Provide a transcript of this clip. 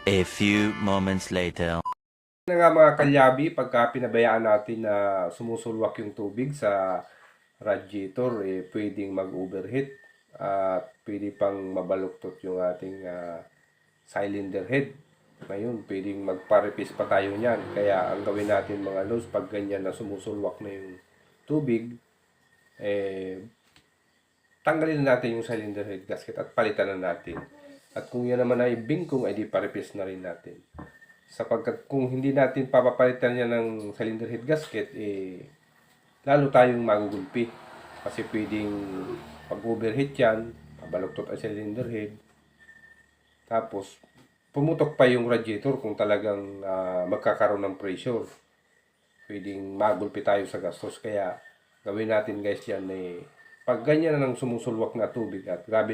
A few moments later. Na nga mga kalyabi, pagka pinabayaan natin na sumusulwak yung tubig sa radiator, pwedeng mag-overheat at pwede pang mabaluktot yung ating cylinder head. Ngayon, pwedeng magparepis pa tayo niyan. Kaya ang gawin natin mga lods, pag ganyan na sumusulwak na yung tubig, tanggalin na natin yung cylinder head gasket at palitan na natin. At kung yan naman ay bingkong, ay di parepis na rin natin. Sapagkat kung hindi natin papapalitan niya ng cylinder head gasket, lalo tayong magugulpi. Kasi pwedeng pag-overheat yan, pabaluktot ang cylinder head. Tapos, pumutok pa yung radiator kung talagang magkakaroon ng pressure. Pwedeng magulpi tayo sa gastos. Kaya, gawin natin guys yan pag ganyan na ng sumusulwak na tubig at grabe na